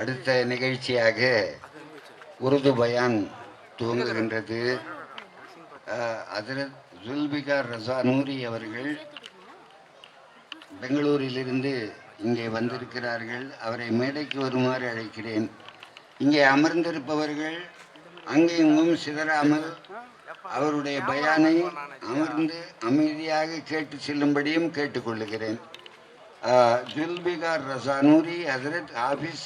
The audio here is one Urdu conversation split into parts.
அடுத்த நிகழ்ச்சியாக உருது பயான் துவங்குகின்றது. ஹஜ்ரத் ஜுல்பிகார் ரஸா நூரி அவர்கள் பெங்களூரிலிருந்து இங்கே வந்திருக்கிறார்கள். அவரை மேடைக்கு வருமாறு அழைக்கிறேன். இங்கே அமர்ந்திருப்பவர்கள் அங்கெங்கும் சிதறாமல் அவருடைய பயானை அமர்ந்து அமைதியாக கேட்டு செல்லும்படியும் கேட்டுக்கொள்ளுகிறேன். ஜுல்பிகார் ரஸா நூரி, ஹஜ்ரத் ஹாஃபிஸ்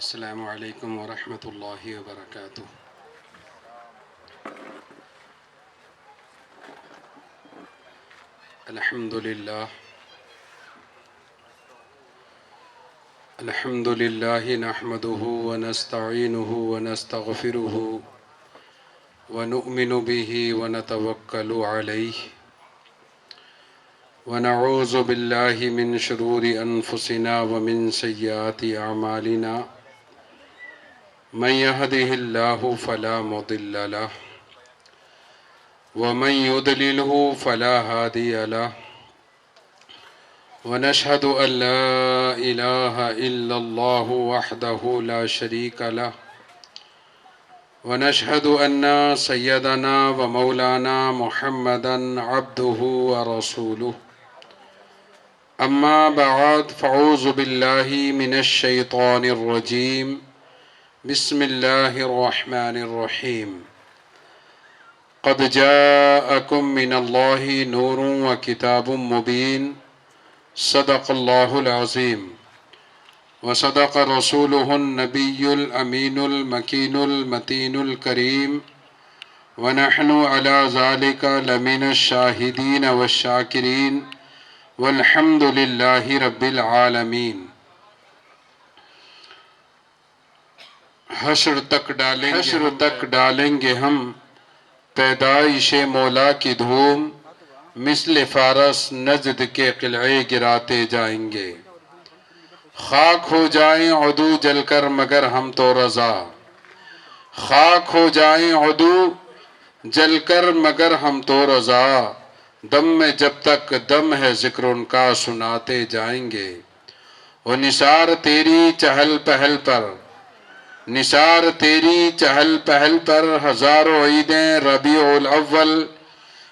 السلام علیکم ورحمۃ اللہ وبرکاتہ. الحمد للہ نحمده ونستعینه ونستغفره ونؤمن به ونتوکل علیہ ونعوذ باللہ من شرور انفسنا ومن سیئات اعمالنا من يهده الله فلا مضل له ومن يضلله فلا هادي له ونشهد أن لا إله إلا الله وحده لا شريك له ونشهد أن سيدنا ومولانا محمدا عبده ورسوله. أما بعد فأعوذ بالله من الشيطان الرجيم. بسم الله الرحمن الرحيم. قد جاءكم من الله نور وكتاب مبين. صدق الله العظيم وصدق رسوله النبي الأمين المكين المتين الكريم ونحن على ذلك لمن الشاهدين والشاكرين والحمد لله رب العالمين. حشر تک ڈالیں گے ہم پیدائش مولا کی دھوم، مثل فارس نجد کے قلعے گراتے جائیں گے. خاک ہو جائیں عدو جل کر مگر ہم تو رضا، خاک ہو جائیں عدو جل کر مگر ہم تو رضا. دم میں جب تک دم ہے ذکر ان کا سناتے جائیں گے. وہ نثار تیری چہل پہل پر، نثار تیری چہل پہل پر ہزاروں عیدیں ربیع الاول،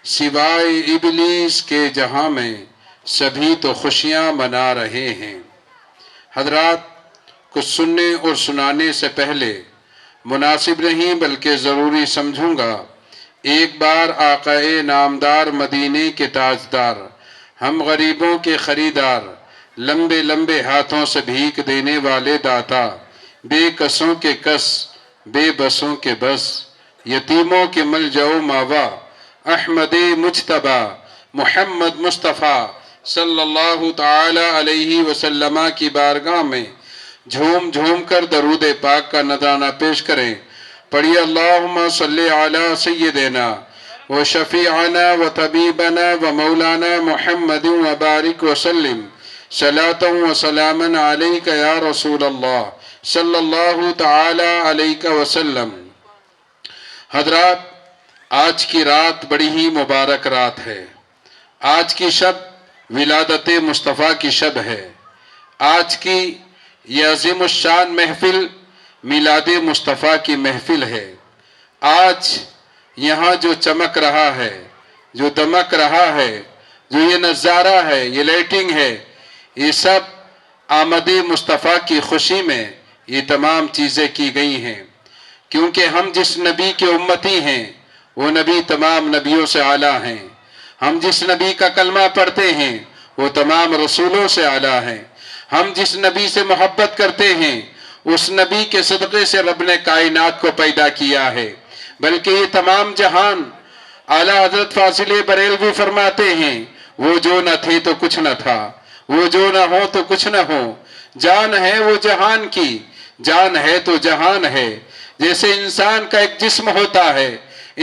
سوائے ابلیس کے جہاں میں سبھی تو خوشیاں منا رہے ہیں. حضرات، کچھ سننے اور سنانے سے پہلے مناسب نہیں بلکہ ضروری سمجھوں گا ایک بار آقائے نامدار، مدینے کے تاجدار، ہم غریبوں کے خریدار، لمبے لمبے ہاتھوں سے بھیک دینے والے داتا، بے کسوں کے کس، بے بسوں کے بس، یتیموں کے ملجأ و ماوا، احمد مجتبیٰ محمد مصطفیٰ صلی اللہ تعالی علیہ وسلم کی بارگاہ میں جھوم جھوم کر درود پاک کا نذرانہ پیش کریں. پڑھیے اللہم صلی علی سیدنا و شفیعنا و طبیبنا و مولانا محمد و بارک وسلم صلاۃ و سلاما علیک یا رسول اللہ صلی اللہ تعالی علیہ وسلم. حضرات، آج کی رات بڑی ہی مبارک رات ہے. آج کی شب ولادت مصطفیٰ کی شب ہے. آج کی یہ عظیم الشان محفل میلاد مصطفیٰ کی محفل ہے. آج یہاں جو چمک رہا ہے، جو دمک رہا ہے، جو یہ نظارہ ہے، یہ لائٹنگ ہے، یہ سب آمد مصطفیٰ کی خوشی میں یہ تمام چیزیں کی گئی ہیں. کیونکہ ہم جس نبی کے امتی ہیں وہ نبی تمام نبیوں سے اعلیٰ ہیں. ہم جس نبی کا کلمہ پڑھتے ہیں وہ تمام رسولوں سے اعلیٰ ہیں۔ ہم جس نبی سے محبت کرتے ہیں اس نبی کے صدقے سے رب نے کائنات کو پیدا کیا ہے، بلکہ یہ تمام جہان اعلیٰ حضرت فاضل بریلوی فرماتے ہیں وہ جو نہ تھے تو کچھ نہ تھا، وہ جو نہ ہو تو کچھ نہ ہو، جان ہے وہ جہان کی، جان ہے تو جہان ہے۔ جیسے انسان کا ایک جسم ہوتا ہے،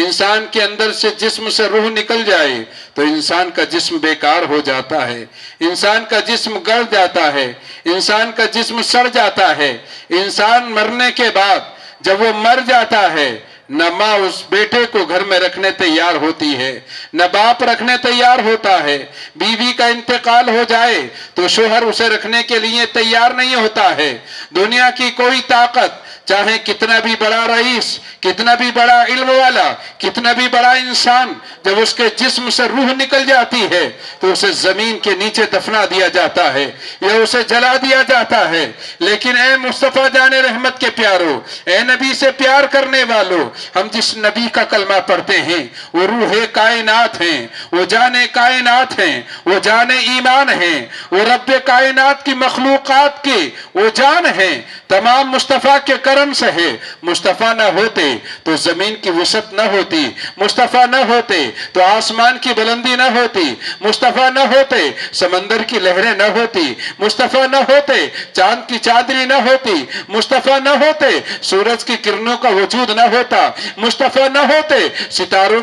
انسان کے اندر سے جسم سے روح نکل جائے تو انسان کا جسم بیکار ہو جاتا ہے، انسان کا جسم گل جاتا ہے، انسان کا جسم سڑ جاتا ہے۔ انسان مرنے کے بعد جب وہ مر جاتا ہے، نہ ماں اس بیٹے کو گھر میں رکھنے تیار ہوتی ہے، نہ باپ رکھنے تیار ہوتا ہے۔ بیوی کا انتقال ہو جائے تو شوہر اسے رکھنے کے لیے تیار نہیں ہوتا ہے۔ دنیا کی کوئی طاقت، چاہے کتنا بھی بڑا رئیس، کتنا بھی بڑا علم والا، کتنا بھی بڑا انسان، جب اس کے جسم سے روح نکل جاتی ہے تو اسے زمین کے نیچے دفنا دیا جاتا ہے یا اسے جلا دیا جاتا ہے۔ لیکن اے مصطفیٰ جان رحمت کے پیارو، اے نبی سے پیار کرنے والوں، ہم جس نبی کا کلمہ پڑھتے ہیں وہ روح کائنات ہیں، وہ جان کائنات ہیں، وہ جان ایمان ہیں، وہ رب کائنات کی مخلوقات کی وہ جان ہیں۔ تمام مصطفیٰ کے کرم سے ہے۔ مصطفیٰ نہ ہوتے تو زمین کی وسعت نہ ہوتی، مصطفیٰ نہ ہوتے تو آسمان کی بلندی نہ ہوتی، مصطفیٰ نہ ہوتے سمندر کی لہریں نہ ہوتی، مصطفیٰ نہ ہوتے چاند کی چادری نہ ہوتی، مصطفیٰ نہ ہوتے سورج کی کرنوں کا وجود نہ ہوتا، مصطفیٰ نہ ہوتے ستاروں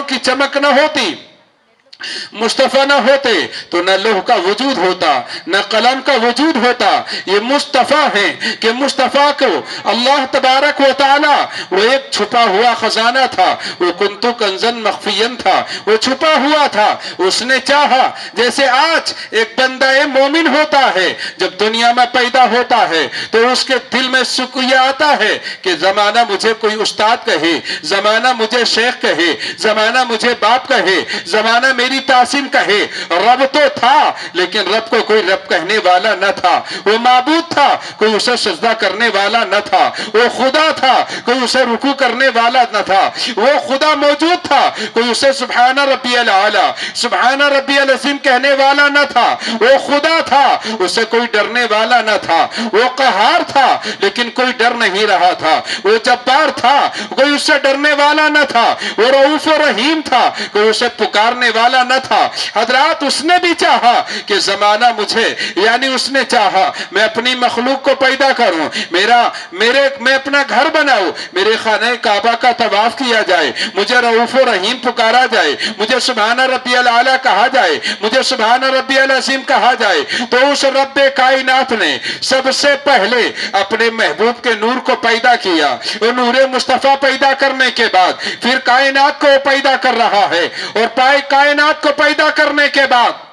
کی چمک نہ ہوتی، مصطفیٰ نہ ہوتے تو نہ لوح کا وجود ہوتا، نہ قلم کا وجود ہوتا۔ یہ مصطفیٰ ہیں کہ مصطفیٰ کو اللہ تبارک و تعالی، وہ ایک چھپا ہوا خزانہ تھا، وہ کنتو کنزن مخفین تھا، وہ چھپا ہوا تھا۔ اس نے چاہا، جیسے آج ایک بندہ مومن ہوتا ہے جب دنیا میں پیدا ہوتا ہے تو اس کے دل میں سکون آتا ہے کہ زمانہ مجھے کوئی استاد کہے، زمانہ مجھے شیخ کہے، زمانہ مجھے باپ کہے، زمانہ میری تعظیم کہے۔ رب تو تھا لیکن رب کو کوئی رب کہنے والا نہ تھا، وہ معبود تھا کوئی اسے سجدہ کرنے والا نہ تھا، وہ خدا تھا کوئی اسے رکوع کرنے والا نہ تھا، وہ خدا موجود تھا کوئی اسے سبحان ربی الاعلی سبحان ربی العظیم کہنے والا نہ تھا، وہ خدا تھا اسے کوئی ڈرنے والا نہ تھا، وہ قہار تھا لیکن کوئی ڈر نہیں رہا تھا، وہ جبار تھا کوئی اسے ڈرنے والا نہ تھا، وہ رؤوف و رحیم تھا کوئی اسے پکارنے والا نہ تھا۔ حضرات اس نے بھی چاہا کہ زمانہ مجھے، یعنی اس نے چاہا میں اپنی مخلوق کو پیدا کروں، میں اپنا گھر بناؤں، میرے خانہ کعبہ کا طواف کیا جائے، مجھے رؤوف و رحیم پکارا جائے، مجھے سبحان ربی الاعلی کہا جائے، مجھے سبحان ربی العظیم کہا جائے۔ تو اس رب کائنات نے سب سے پہلے اپنے محبوب کے نور کو پیدا کیا، وہ نور مصطفیٰ پیدا کرنے کے بعد پھر کائنات کو پیدا کر رہا ہے، اور کائنات کو پیدا کرنے کے بعد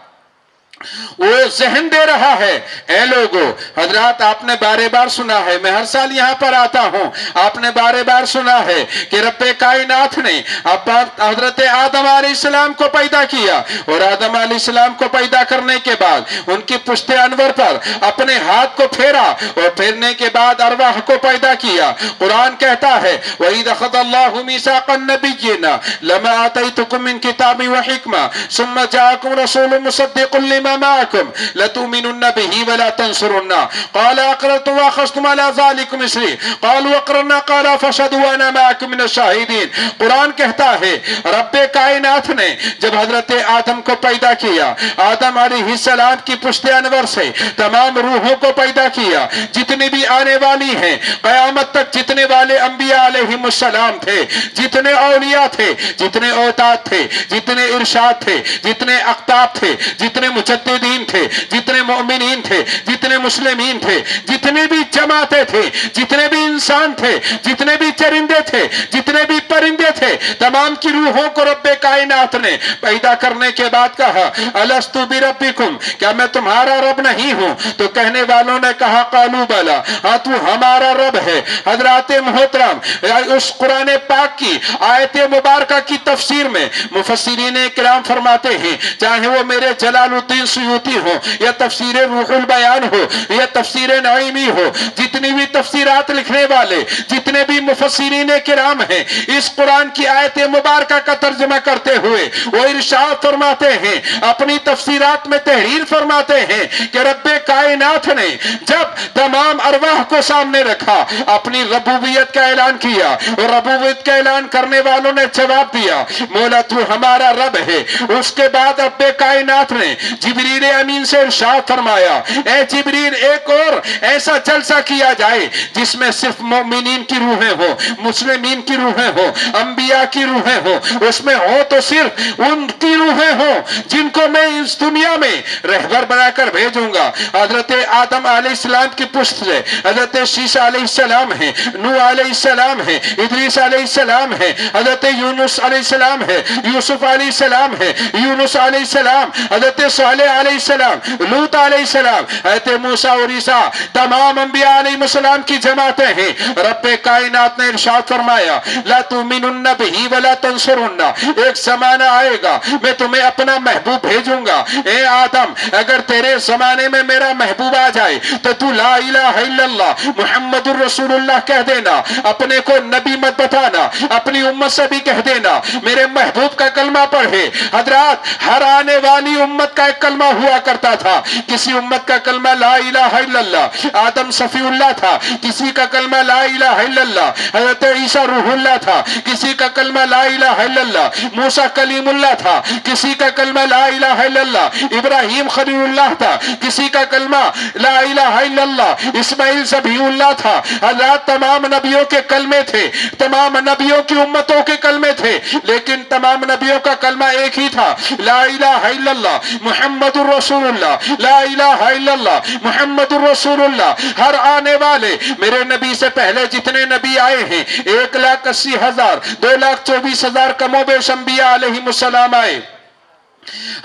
وہ ذہن دے رہا ہے۔ اے لوگو، حضرات آپ نے بارے بار سنا ہے، میں ہر سال یہاں پر آتا ہوں، آپ نے بارے بار سنا ہے کہ رب کائنات نے حضرت آدم علیہ السلام کو پیدا کیا، اور آدم علیہ السلام کو پیدا کرنے کے بعد ان کی پشت انور پر اپنے ہاتھ کو پھیرا، اور پھیرنے کے بعد ارواح کو پیدا کیا۔ قرآن کہتا ہے وَإِذْ أَخَذَ اللَّهُ مِيثَاقَ النَّبِيِّينَ لَمَا آتَيْتُكُم مِّن كِتَابٍ وَحِكْمَةٍ ثُمَّ جَاءَكُمْ رَسُولٌ مُصَدِّقٌ لِّمَا معكم لتؤمنن به ولا تنصرن قال اقررتم واخذتم على ذلكم اسري قالوا اقررنا قال فاشهدوا وانا معكم من الشاهدين۔ قرآن کہتا ہے رب کائنات نے جب حضرت آدم کو پیدا کیا، آدم علیہ السلام کی پشت انور سے تمام روحوں کو پیدا کیا، جتنی بھی آنے والی ہیں قیامت تک، جتنے والے انبیاء علیہم السلام تھے، جتنے اولیاء تھے، جتنے اوتاد تھے، جتنے ارشاد تھے، جتنے اقطاب تھے، جتنے مجددین تھے، جتنے مؤمنین تھے، جتنے مسلمین تھے، جتنے بھی جماعتیں تھے، جتنے بھی انسان تھے، جتنے بھی چرندے تھے، جتنے بھی پرندے تھے، تمام کی روحوں کو رب کائنات نے پیدا کرنے کے بعد کہا الستُ بربکم، کیا میں تمہارا رب نہیں ہوں؟ تو کہنے والوں نے کہا قالوا بلی، ہاں تو ہمارا رب ہے۔ حضرات محترم، اس قرآن پاک کی آیت مبارکہ کی تفسیر میں مفسرین کرام فرماتے ہیں، چاہے وہ میرے جلال الدین سیوطی ہوں یا تفسیر روح البیان ہو یا تفسیر نعیمی ہو، جتنی بھی تفسیرات لکھنے والے، جتنے بھی مفسرین کرام ہیں، اس قرآن کی آیت مبارکہ کا ترجمہ کرتے ہوئے وہ ارشاد فرماتے ہیں، اپنی تفسیرات میں تحریر فرماتے ہیں کہ رب کائنات نے جب تمام ارواح کو سامنے رکھا، اپنی ربوبیت کا اعلان کیا، اور ربوبیت کا اعلان کرنے والوں نے جواب دیا مولا تو ہمارا رب ہے۔ اس کے بعد رب کائنات نے جبریل امین سے ارشاد فرمایا، اے جبریل ایک اور ایسا جلسہ کیا جائے جس میں صرف مومنین کی روحیں ہوں، مسلمین کی روحیں ہوں، انبیاء کی روحیں ہوں، اس میں ہو تو صرف ان کی روحیں ہوں جن کو میں اس دنیا میں رہبر بنا کر بھیجوں گا۔ حضرت آدم علیہ السلام کی پشت سے حضرت شیش علیہ السلام ہے، نوح علیہ السلام ہے، ادریس علیہ السلام ہے، حضرت یونس علیہ السلام ہے، یوسف علیہ السلام ہے، یونس علیہ السلام، حضرت صالح علیہ السلام، لوط علیہ السلام، حضرت موسیٰ اور عیسیٰ، تمام انبیاء علیہ السلام کی جماعتیں ہیں۔ رب کائنات نے ارشاد فرمایا لا تؤمنن بہ ولا تنصرن، ایک زمانہ آئے گا میں تمہیں اپنا محبوب بھیجوں گا۔ اے آدم اگر تیرے زمانے میں میرا محبوب آ جائے تو لا الہ الا اللہ محمد الرسول اللہ کہہ دینا، اپنے کو نبی مت بتانا، اپنی امت سے بھی کہہ دینا میرے محبوب کا کلمہ پڑھے۔ حضرات ہر آنے والی امت کا ایک کلمہ ہوا کرتا تھا، کسی امت کا کلمہ لا الہ الا اللہ آدم صفی اللہ تھا، کسی کا کلمہ لا الہ الا اللہ حضرت عیسیٰ روح اللہ تھا، کسی کا کلمہ لا الہ الا اللہ موسیٰ کلیم اللہ تھا، کسی کا کلمہ لا الہ الا اللہ ابراہیم خلیل اللہ تھا، کسی کا کلمہ لا الہ الا اللہ اسماعیل ذبیح اللہ تھا۔ حضرات تمام نبیوں کے کلمے تھے، تمام نبیوں کی امتوں کے کلمے تھے، لیکن تمام نبیوں کا کلمہ ایک ہی تھا لا الہ الا اللہ محمد الرسول اللہ، لا الہ الا اللہ محمد الرسول اللہ۔ ہر آنے والے میرے نبی سے پہلے جتنے نبی آئے ہیں 1,80,000 2,24,000 کم و بیش انبیاء علیہم السلام آئے،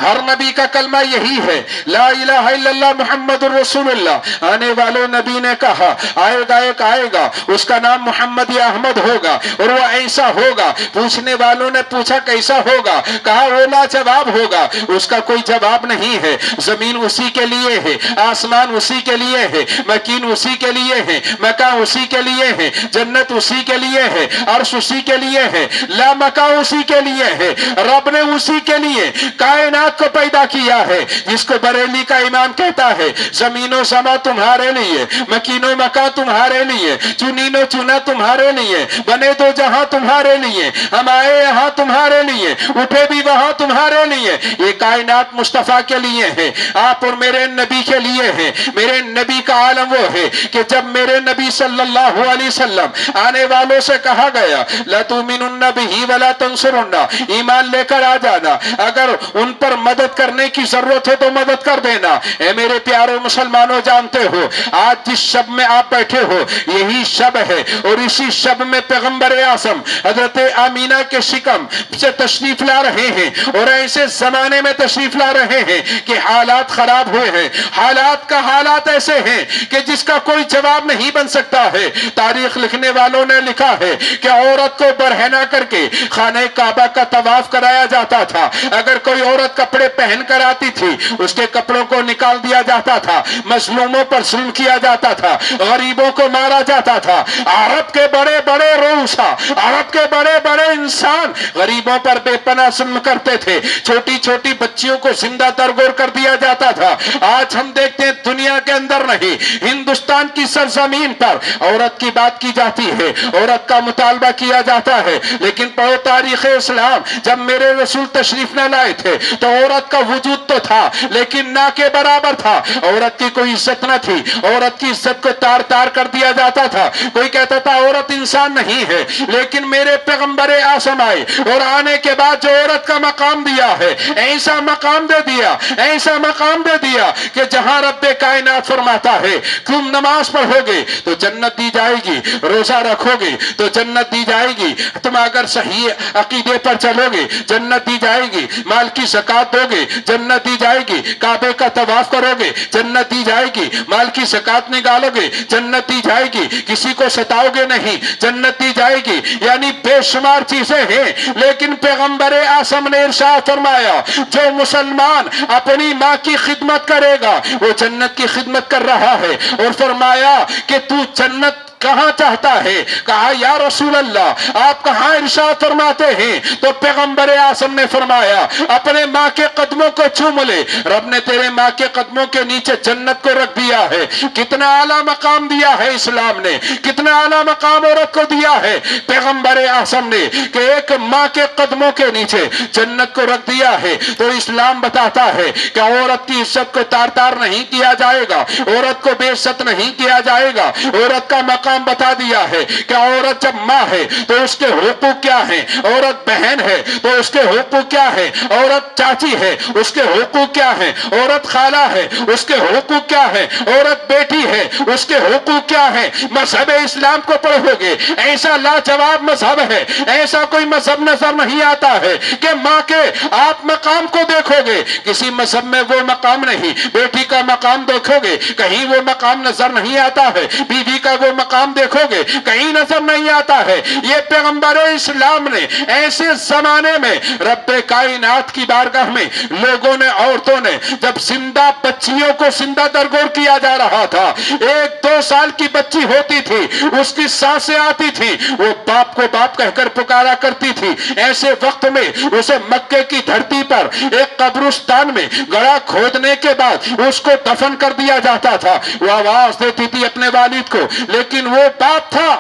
ہر نبی کا کلمہ یہی ہے لا الہ الا اللہ محمد الرسول اللہ۔ آنے والوں نبی نے کہا آئے گا ایک آئے گا اس کا نام محمد یا احمد ہوگا اور وہ ایسا ہوگا۔ پوچھنے والوں نے پوچھا کیسا ہوگا، کہا وہ لاجواب ہوگا، اس کا کوئی جواب نہیں ہے۔ زمین اسی کے لیے ہے، آسمان اسی کے لیے ہے، مکین اسی کے لیے ہے، مکان اسی کے لیے ہے، جنت اسی کے لیے ہے، عرش اسی کے لیے ہے، لا مکان اسی کے لیے ہے۔ رب نے اسی کے لیے کائنات کو پیدا کیا ہے، جس کو بریلی کا امام کہتا ہے زمین و سما تمہارے لیے، مکین و مکان تمہارے لیے، چنین و چنا تمہارے لیے، بنے دو جہاں تمہارے لیے، ہم آئے یہاں تمہارے لیے، اٹھے بھی وہاں تمہارے لیے۔ یہ کائنات مصطفیٰ کے لیے ہے، آپ اور میرے نبی کے لیے ہے۔ میرے نبی کا عالم وہ ہے کہ جب میرے نبی صلی اللہ علیہ وسلم آنے والوں سے کہا گیا لا تؤمنن بہ ولا تنصرن، ایمان لے کر آ جانا، اگر ان پر مدد کرنے کی ضرورت ہے تو مدد کر دینا۔ اے میرے پیارے مسلمانوں جانتے ہو آج جس شب میں آپ بیٹھے ہو یہی شب ہے، اور اسی شب میں پیغمبر اعظم حضرت آمینہ کے شکم سے تشریف لا رہے ہیں، اور ایسے زمانے میں تشریف لا رہے ہیں کہ حالات خراب ہوئے ہیں، حالات کا حالات ایسے ہیں کہ جس کا کوئی جواب نہیں بن سکتا ہے۔ تاریخ لکھنے والوں نے لکھا ہے کہ عورت کو برہنہ کر کے خانہ کعبہ کا طواف کرایا جاتا تھا، اگر کوئی عورت کپڑے پہن کر آتی تھی اس کے کپڑوں کو نکال دیا جاتا تھا، مظلوموں پر ظلم کیا جاتا تھا، غریبوں کو مارا جاتا تھا۔ عرب کے بڑے بڑے روسا، عرب کے بڑے بڑے انسان غریبوں پر بے پناہ ظلم کرتے تھے، چھوٹی چھوٹی بچیوں کو زندہ ترگور کر دیا جاتا تھا۔ آج ہم دیکھتے ہیں دنیا کے اندر نہیں، ہندوستان کی سرزمین پر عورت کی بات کی جاتی ہے، عورت کا مطالبہ کیا جاتا ہے، لیکن پڑھو تاریخ اسلام، جب میرے رسول تشریف نہ لائے تھے تو عورت کا وجود تو تھا لیکن نہ کے برابر تھا، عورت کی کوئی عزت نہ تھی، عورت کی عزت کو تار تار کر دیا جاتا تھا، کوئی کہتا تھا عورت انسان نہیں ہے، لیکن میرے پیغمبر اعظم آئے اور آنے کے بعد جو عورت کا مقام دیا ہے ایسا مقام دے دیا، ایسا مقام دے دیا کہ جہاں رب کائنات فرماتا ہے تم نماز پڑھو گے تو جنت دی جائے گی، روزہ رکھو گے تو جنت دی جائے گی، تم اگر صحیح عقیدے پر چلو گے جنت دی جائے گی، مال کی زکات دو گے جنت دی جائے گی، کعبے کا طواف کرو گے جنت دی جائے گی، مال کی زکات نکالو گے جنت دی جائے گی، کسی کو ستاؤ گے نہیں جنت دی جائے گی، یعنی بے شمار چیزیں ہیں۔ لیکن پیغمبر اعظم نے ارشاد فرمایا جو مسلمان اپنی ماں کی خدمت کرے گا وہ جنت کی خدمت کر رہا ہے، اور فرمایا کہ تو جنت کہاں چاہتا ہے؟ کہا یا رسول اللہ آپ کہاں ارشاد فرماتے ہیں؟ تو پیغمبر اعظم نے فرمایا اپنے ماں کے قدموں کو چوم لے، رب نے تیرے ماں کے قدموں کے نیچے جنت کو رکھ دیا ہے۔ کتنا اعلیٰ مقام دیا ہے اسلام نے، کتنا اعلیٰ مقام عورت کو دیا ہے پیغمبر اعظم نے کہ ایک ماں کے قدموں کے نیچے جنت کو رکھ دیا ہے۔ تو اسلام بتاتا ہے کہ عورت کی عزت کو تار تار نہیں کیا جائے گا، عورت کو بے عزت نہیں کیا جائے گا، عورت کا مقام بتا دیا ہے کہ عورت جب ماں ہے تو اس کے حقوق کیا ہیں، عورت بہن ہے تو اس کے حقوق کیا ہیں، عورت چاچی ہے اس کے حقوق کیا ہیں، عورت خالہ ہے اس کے حقوق کیا ہیں، عورت بیٹی ہے اس کے حقوق کیا ہیں۔ مذہب اسلام کو پڑھو گے ایسا لاجواب مذہب ہے، ایسا کوئی مذہب نظر نہیں آتا ہے کہ ماں کے آپ مقام کو دیکھو گے، کسی مذہب میں وہ مقام نہیں۔ بیٹی کا مقام دیکھو گے کہیں وہ مقام نظر نہیں آتا ہے، بیوی کا وہ مقام دیکھو گے کہیں نظر نہیں آتا ہے۔ یہ پیغمبر اسلام نے ایسے زمانے میں رب کائنات کی بارگاہ میں لوگوں نے، عورتوں نے جب زندہ بچیوں کو زندہ درگور کیا جا رہا تھا، 1-2 سال کی بچی ہوتی تھی اس کی سانسیں آتی تھی، وہ باپ کو باپ کہہ کر پکارا کرتی تھی، ایسے وقت میں اسے مکے کی دھرتی پر ایک قبرستان میں گڑھا کھودنے کے بعد اس کو دفن کر دیا جاتا تھا۔ وہ آواز دیتی تھی اپنے والد کو، لیکن وہ باپ تھا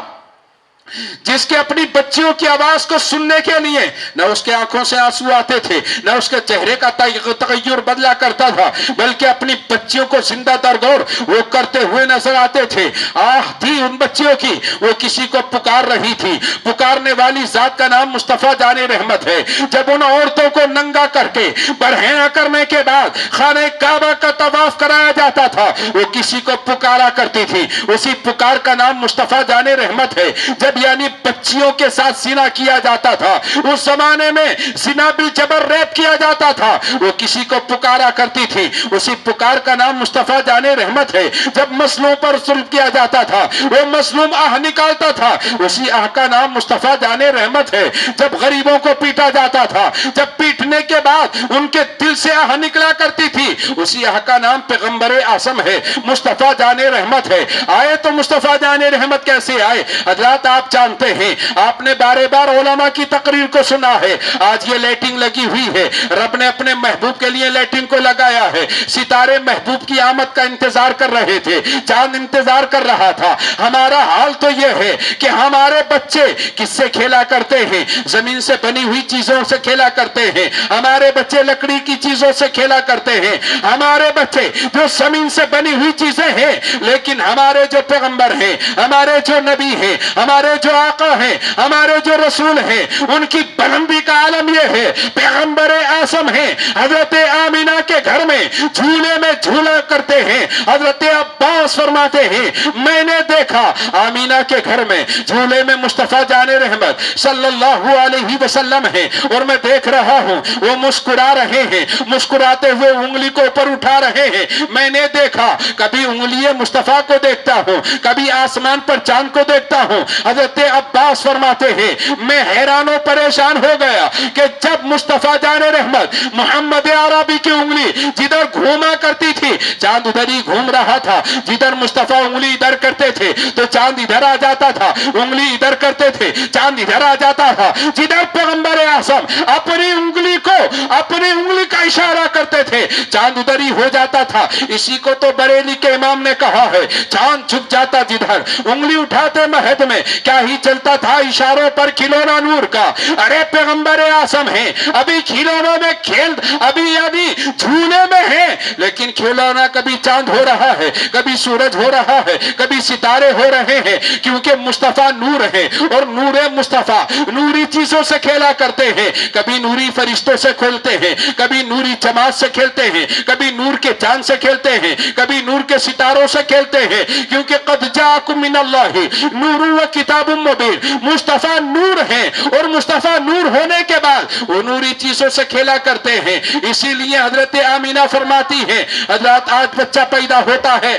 جس کے اپنی بچیوں کی آواز کو سننے کے لیے نہ اس کے آنکھوں سے آنسو آتے تھے، نہ اس کے چہرے کا تغیر بدلا کرتا تھا، بلکہ اپنی بچیوں کو زندہ درگور وہ کرتے ہوئے نظر آتے تھے۔ آہ تھی ان بچیوں کی، وہ کسی کو پکار رہی تھی، پکارنے والی ذات کا نام مصطفیٰ جان رحمت ہے۔ جب ان عورتوں کو ننگا کر کے برہنہ کرنے کے بعد خانہ کعبہ کا طواف کرایا جاتا تھا، وہ کسی کو پکارا کرتی تھی، اسی پکار کا نام مصطفیٰ جان رحمت ہے۔ جب یعنی بچیوں کے ساتھ زنا کیا جاتا تھا، اس زمانے میں زنا بالجبر ریپ کیا جاتا تھا، وہ کسی کو پکارا کرتی تھی، اسی پکار کا نام مصطفیٰ جان رحمت ہے۔ جب مظلوم پر ظلم کیا جاتا تھا، وہ مظلوم آہ نکالتا تھا، اسی آہ کا نام مصطفیٰ جان رحمت ہے۔ جب غریبوں کو پیٹا جاتا تھا، جب پیٹنے کے بعد ان کے دل سے آہ نکلا کرتی تھی، اسی آہ کا نام پیغمبر اعظم ہے، مصطفیٰ جان رحمت ہے۔ آئے تو مصطفیٰ جان رحمت کیسے آئے؟ حضرات آپ جانتے ہیں، آپ نے بارے بار علماء کی تقریر کو سنا ہے، آج یہ لائٹنگ لگی ہوئی ہے، رب نے اپنے محبوب کے لیے لائٹنگ کو لگایا ہے۔ ستارے محبوب کی آمد کا انتظار کر رہے تھے، چاند انتظار کر رہا تھا۔ ہمارا حال تو یہ ہے کہ ہمارے بچے کس سے کھیلا کرتے ہیں؟ زمین سے بنی ہوئی چیزوں سے کھیلا کرتے ہیں، ہمارے بچے لکڑی کی چیزوں سے کھیلا کرتے ہیں، ہمارے بچے جو زمین سے بنی ہوئی چیزیں ہیں، لیکن ہمارے جو پیغمبر ہیں، ہمارے جو نبی ہیں، ہمارے جو آقا ہیں، ہمارے جو رسول ہیں، ان کی بلندی کا عالم یہ ہے، پیغمبر اعظم ہیں، حضرت آمینہ کے گھر میں جھولے میں جھولا کرتے ہیں۔ حضرت عباس فرماتے ہیں میں نے دیکھا آمینہ کے گھر میں جھولے میں مصطفیٰ جان رحمت صلی اللہ علیہ وسلم ہیں، اور میں دیکھ رہا ہوں وہ مسکرا رہے ہیں، مسکراتے ہوئے انگلی کو اوپر اٹھا رہے ہیں۔ میں نے دیکھا کبھی انگلی مصطفیٰ کو دیکھتا ہوں، کبھی آسمان پر چاند کو دیکھتا ہوں۔ حضرت عباس فرماتے ہیں میں حیران و پریشان ہو گیا کہ جب مصطفیٰ جان رحمت محمد عربی کی انگلی جدھر گھوما کرتی تھی چاند ادھر ہی گھوم رہا تھا، جدھر مصطفیٰ انگلی ادھر کرتے تھے تو چاند ادھر آ جاتا تھا، انگلی ادھر کرتے تھے چاند ادھر آ جاتا تھا، جدھر پیغمبر اعظم اپنی انگلی کو اپنی انگلی کا اشارہ کرتے تھے چاند ادھر ہی ہو جاتا تھا۔ اسی کو تو بریلی کے امام نے کہا ہے چاند چھپ جاتا جدھر انگلی اٹھاتے مہد میں کیا ہی چلتا تھا اشاروں پر کھلونا نور کا۔ ارے پیغمبر اعظم ہیں، ابھی کھلونوں میں کھیل ابھی جھولے میں ہیں، لیکن کھلونا کبھی چاند ہو رہا ہے، کبھی سورج ہو رہا ہے، کبھی ستارے ہو رہے ہیں، کیونکہ مصطفیٰ نور ہے اور نور مصطفیٰ نوری چیزوں سے کھیلا کرتے ہیں، کبھی نوری فرشتوں سے کھیلتے ہیں، کبھی نوری جماعت سے کھیلتے ہیں، کبھی نور کے چاند سے کھیلتے ہیں، کبھی نور کے ستاروں سے کھیلتے ہیں، کیونکہ قد جاءکم من اللہ نور و کتاب کتاب مبین، مصطفیٰ نور ہیں، اور مصطفیٰ نور ہونے کے بعد وہ نوری چیزوں سے کھیلا کرتے ہیں۔ اسی لیے حضرت آمینہ فرماتی ہیں حضرات آج بچہ پیدا ہوتا ہے،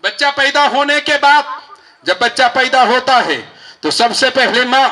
بچہ پیدا ہونے کے بعد جب بچہ پیدا ہوتا ہے تو سب سے پہلے ماں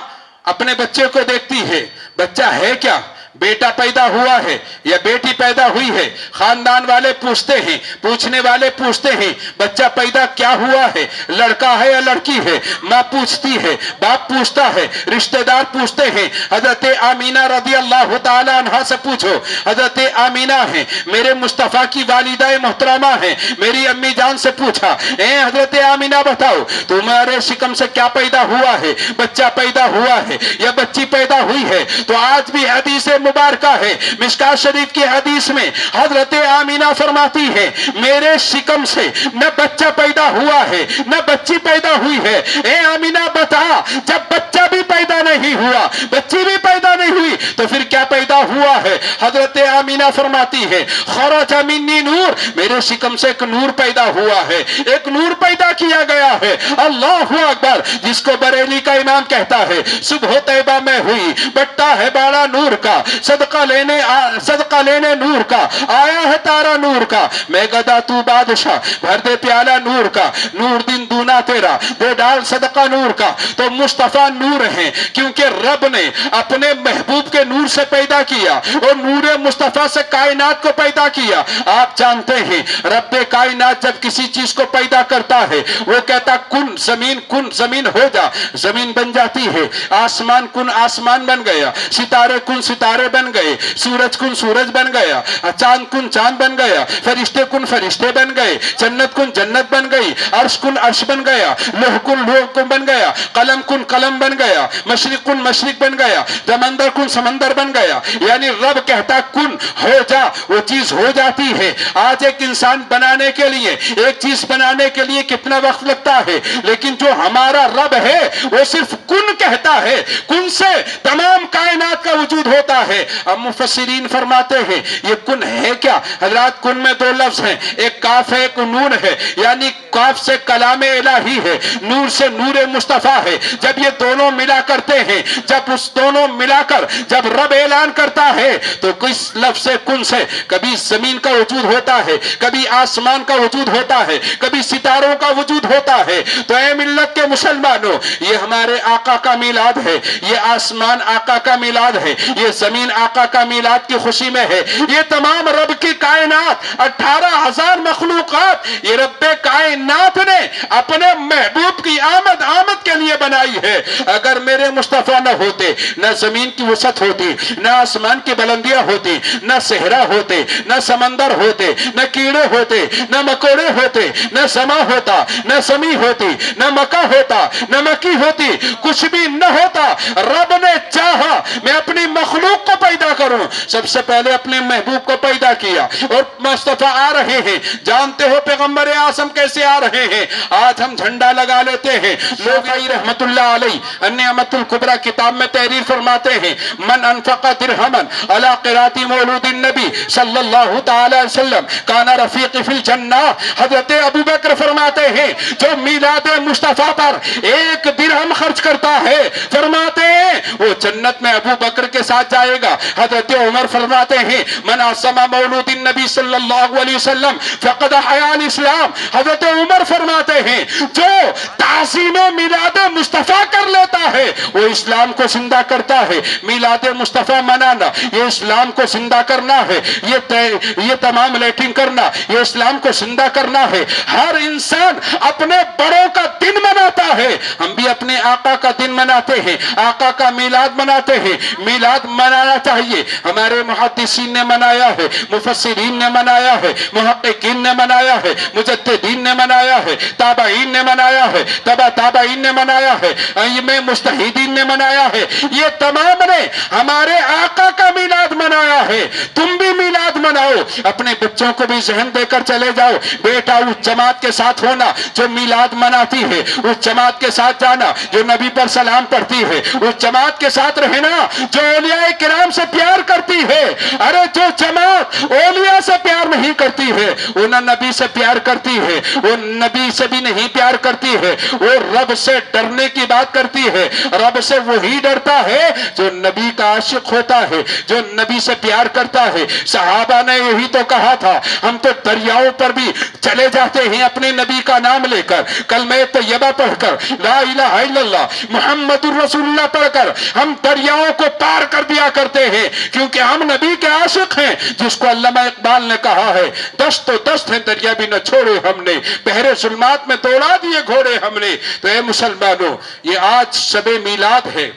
اپنے بچے کو دیکھتی ہے، بچہ ہے کیا، بیٹا پیدا ہوا ہے یا بیٹی پیدا ہوئی ہے۔ خاندان والے پوچھتے ہیں، پوچھنے والے پوچھتے ہیں بچہ پیدا کیا ہوا ہے، لڑکا ہے یا لڑکی ہے، ماں پوچھتی ہے، باپ پوچھتا ہے، رشتہ دار پوچھتے ہیں۔ حضرت آمینہ رضی اللہ تعالی عنہا سے پوچھو، حضرت آمینہ ہیں، میرے مصطفیٰ کی والدہ محترمہ ہیں، میری امی جان سے پوچھا، اے حضرت آمینہ بتاؤ تمہارے شکم سے کیا پیدا ہوا ہے، بچہ پیدا ہوا ہے یا بچی پیدا ہوئی ہے؟ تو آج بھی حدیث مبارکہ ہے، مشکاۃ شریف کی حدیث میں حضرت آمینہ فرماتی ہے میرے شکم سے نہ بچہ پیدا ہوا ہے نہ بچی پیدا ہوئی ہے۔ اے آمینہ بتا، جب بچہ بھی پیدا نہیں ہوا، بچی بھی پیدا نہیں ہوئی، تو پھر کیا پیدا ہوا ہے؟ حضرت آمینہ فرماتی ہے خرج منی نور، میرے شکم سے ایک نور پیدا ہوا ہے، ایک نور پیدا کیا گیا ہے۔ اللہ اکبر، جس کو بریلی کا امام کہتا ہے صبح طیبہ میں ہوئی بٹا ہے بڑا نور کا، صدقہ لینے نور کا، آیا ہے تارا نور کا، میں گدا تو بادشاہ، بھر دے پیالہ نور کا، نور دن دونا تیرا، دے ڈال صدقہ نور کا۔ تو مصطفیٰ نور ہیں کیونکہ رب نے اپنے محبوب کے نور سے پیدا کیا اور نور مصطفیٰ سے کائنات کو پیدا کیا۔ آپ جانتے ہیں رب کائنات جب کسی چیز کو پیدا کرتا ہے وہ کہتا کن زمین ہو جا، زمین بن جاتی ہے، آسمان کن آسمان بن گیا، ستارے کن ستارے بن گئے، سورج کن سورج بن گیا، چاند کن چاند بن گیا، فرشتے کن فرشتے بن گئے، جنت کن جنت بن گئی، عرش کن عرش بن گیا، لوح کن لوح بن گیا، قلم کن قلم بن گیا، مشرق کن مشرق بن گیا، سمندر کن سمندر بن گیا۔ یعنی رب کہتا کن ہو جا، وہ چیز ہو جاتی ہے۔ آج ایک انسان بنانے کے لیے، ایک چیز بنانے کے لیے کتنا وقت لگتا ہے، لیکن جو ہمارا رب ہے وہ صرف کن کہتا ہے، کن سے تمام کائنات کا وجود ہوتا ہے۔ اب مفسرین فرماتے ہیں یہ کن ہے کیا؟ حضرات کن میں دو لفظ ہیں، ایک کاف ہے ایک نون ہے، یعنی کاف سے کلام الہی ہے، نور سے نور مصطفیٰ ہے۔ جب یہ دونوں ملا کرتے ہیں، جب اس دونوں ملا کر جب رب اعلان کرتا ہے تو کس لفظ کن سے کبھی زمین کا وجود ہوتا ہے، کبھی آسمان کا وجود ہوتا ہے، کبھی ستاروں کا وجود ہوتا ہے۔ تو اے ملت کے مسلمانوں، یہ ہمارے آقا کا میلاد ہے، یہ آسمان آقا کا میلاد ہے، یہ زمین آقا کا میلاد کی خوشی میں ہے۔ یہ تمام رب کی کائنات 18,000 مخلوقات یہ رب کائنات نے اپنے محبوب کی آمد کے لیے بنائی ہے۔ اگر میرے مصطفیٰ نہ ہوتے، نہ زمین کی وسعت ہوتی، نہ آسمان کی بلندیاں ہوتی، نہ صحرا ہوتے، نہ سمندر ہوتے، نہ کیڑے ہوتے، نہ مکوڑے ہوتے، نہ سما ہوتا، نہ سمی ہوتی، نہ مکہ ہوتا، نہ مکی ہوتی، کچھ بھی نہ ہوتا۔ رب نے چاہا میں اپنی مخلوق کو پیدا کروں، سب سے پہلے اپنے محبوب کو پیدا کیا۔ اور مصطفیٰ آ رہے ہیں، جانتے ہو پیغمبر اعظم کیسے آ رہے ہیں؟ آج ہم جھنڈا لگا لیتے ہیں۔ لوگ رحمت اللہ علیہ النعمت الکبریٰ کتاب میں تحریر فرماتے ہیں من انفق درہما علی قرات مولود النبی صلی اللہ تعالی علیہ وسلم کان رفیق فی الجنہ۔ حضرت ابو بکر فرماتے ہیں جو میلاد مصطفیٰ پر 1 درہم خرچ کرتا ہے، فرماتے ہیں وہ جنت میں ابو بکر کے ساتھ جائے گا۔ حضرت عمر فرماتے ہیں من عصم مولود النبی صلی اللہ علیہ وسلم فقد حیا الاسلام۔ حضرت عمر فرماتے ہیں جو تعظیم میلاد مصطفیٰ کر لیتا ہے وہ اسلام کو زندہ کرتا ہے۔ میلاد مصطفیٰ منانا یہ اسلام کو زندہ کرنا ہے، یہ تمام لیٹنگ کرنا یہ اسلام کو زندہ کرنا ہے۔ ہر انسان اپنے بڑوں کا دن مناتا ہے، ہم بھی اپنے آقا کا دن مناتے ہیں، آقا کا میلاد مناتے ہیں۔ میلاد منانا چاہیے، ہمارے محدثین نے منایا ہے، مفسرین نے منایا ہے، محققین نے منایا ہے، مجددین نے منایا ہے، تابعین نے منایا ہے، تبع تابعین نے منایا ہے، ائمہ مجتہدین نے منایا ہے۔ یہ تمام نے ہمارے آقا کا میلاد منایا ہے۔ تم بھی میلاد مناؤ، اپنے بچوں کو بھی ذہن دے کر چلے جاؤ، بیٹا اس جماعت کے ساتھ ہونا جو میلاد مناتی ہے، اس جماعت کے ساتھ جانا جو نبی پر سلام پڑھتی ہے، اس جماعت کے ساتھ رہنا جو اولیاء کرام سے پیار کرتی ہے۔ ارے جو جماعت اولیاء سے پیار نہیں کرتی ہے وہ نہ نبی سے پیار کرتی ہے, وہ نبی سے بھی نہیں پیار کرتی ہے, وہ رب سے ڈرنے کی بات کرتی ہے. رب سے وہی ڈرتا ہے جو نبی کا عاشق ہوتا ہے, جو نبی سے پیار کرتا ہے. صحابہ نے یہی تو کہا تھا, ہم تو دریاؤں پر بھی چلے جاتے ہیں اپنے نبی کا نام لے کر, کلمہ طیبہ پڑھ کر, لا الہ الا اللہ محمد الرسول اللہ پڑھ کر ہم دریاؤں کو پار کر دیا کرتے ہیں, کیونکہ ہم نبی کے عاشق ہیں. جس کو علامہ اقبال نے کہا ہے, دست و دست ہیں دریا بھی نہ چھوڑے ہم نے, بحر ظلمات میں دوڑا دیے گھوڑے ہم نے. تو اے مسلمانوں, یہ آج شب میلاد ہے.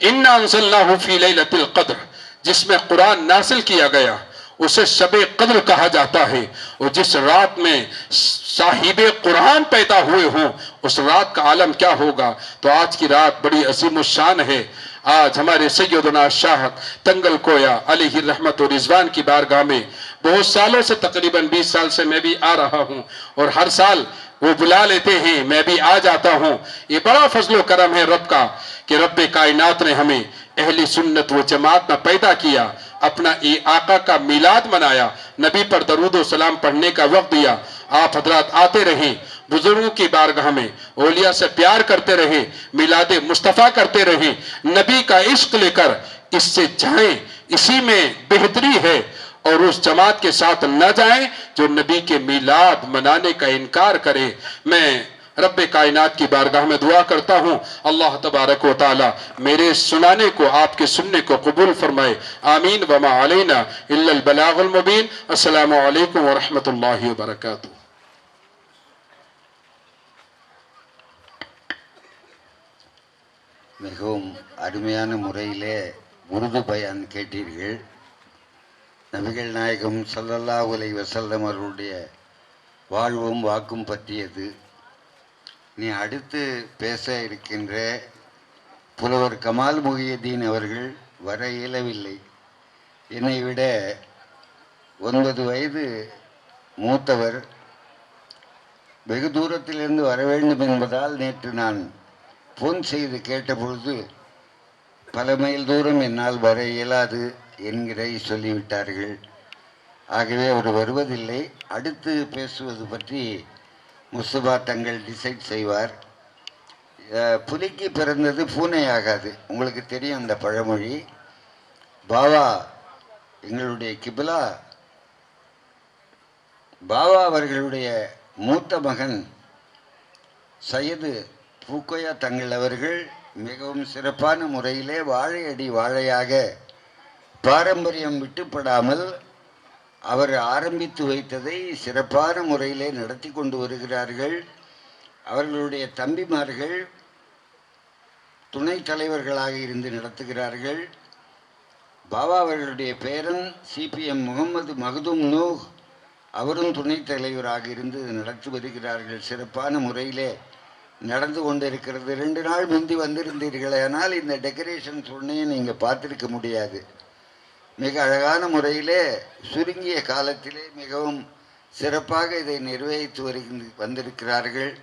اِنَّا أَنزَلْنَاهُ فِي لَيْلَةِ الْقَدْرِ, جس میں قرآن نازل کیا گیا اسے شب قدر کہا جاتا ہے. اور جس رات میں صاحب قرآن پیدا ہوئے ہوں اس رات کا عالم کیا ہوگا. تو آج کی رات بڑی عظیم الشان ہے. آج ہمارے سیدنا شاہ تنگل کویا علیہ رحمت و رضوان کی بارگاہ میں بہت سالوں سے, تقریباً 20 سال سے میں بھی آ رہا ہوں, اور ہر سال وہ بلا لیتے ہیں, میں بھی آ جاتا ہوں. یہ بڑا فضل و کرم ہے رب کا کہ رب کائنات نے ہمیں اہل سنت و جماعت میں پیدا کیا, اپنا آقا کا میلاد منایا, نبی پر درود و سلام پڑھنے کا وقت دیا. آپ حضرات آتے رہیں, بزرگوں کی بارگاہ میں اولیاء سے پیار کرتے رہیں, میلاد مصطفیٰ کرتے رہیں, نبی کا عشق لے کر اس سے جائیں, اسی میں بہتری ہے. اور اس جماعت کے ساتھ نہ جائیں جو نبی کے میلاد منانے کا انکار کرے. میں رب کائنات کی بارگاہ میں دعا کرتا ہوں, اللہ تبارک و تعالی میرے سنانے کو آپ کے سننے کو قبول فرمائے. آمین. وما علینا الا البلاغ المبین. السلام علیکم ورحمۃ اللہ وبرکاتہ. மிகவும் அருமையான முறையிலே உருது பயான் கேட்டீர்கள். நபிகள் நாயகம் ஸல்லல்லாஹு அலைஹி வஸல்லம் அவர்களுடைய வாழ்வும் வாக்கும் பற்றியது. நீ அடுத்து பேச இருக்கின்ற புலவர் கமால் முஹியுத்தீன் அவர்கள் வர இயலவில்லை. என்னை விட 9 வயது மூத்தவர், வெகு தூரத்திலிருந்து வர வேண்டும் என்பதால் நேற்று நான் ஃபோன் செய்து கேட்டபொழுது பல மைல் தூரம் என்னால் வர இயலாது என்கிறதை சொல்லிவிட்டார்கள். ஆகவே அவர் வருவதில்லை. அடுத்து பேசுவது பற்றி முஸ்தபா தங்கள் டிசைட் செய்வார். புலிக்கு பிறந்தது பூனை ஆகாது, உங்களுக்கு தெரியும் அந்த பழமொழி. பாவா எங்களுடைய கிபிலா பாவா அவர்களுடைய மூத்த மகன் சையது பூக்கோயா தங்கள் அவர்கள் மிகவும் சிறப்பான முறையிலே வாழையடி வாழையாக பாரம்பரியம் விட்டுப்படாமல் அவர் ஆரம்பித்து வைத்ததை சிறப்பான முறையிலே நடத்தி கொண்டு வருகிறார்கள். அவர்களுடைய தம்பிமார்கள் துணைத் தலைவர்களாக இருந்து நடத்துகிறார்கள். பாபா அவர்களுடைய பேரன் சிபிஎம் முகமது மகதூம் நூஹ் அவரும் துணைத் தலைவராக இருந்து நடத்தி வருகிறார்கள். சிறப்பான முறையிலே நடந்து கொண்டிருக்கிறது. 2 நாள் முந்தி வந்திருந்தீர்களே, ஆனால் இந்த டெக்கரேஷன் சொன்னையும் நீங்கள் பார்த்துருக்க முடியாது. மிக அழகான முறையிலே சுருங்கிய காலத்திலே மிகவும் சிறப்பாக இதை நிர்வகித்து வந்திருக்கிறார்கள்.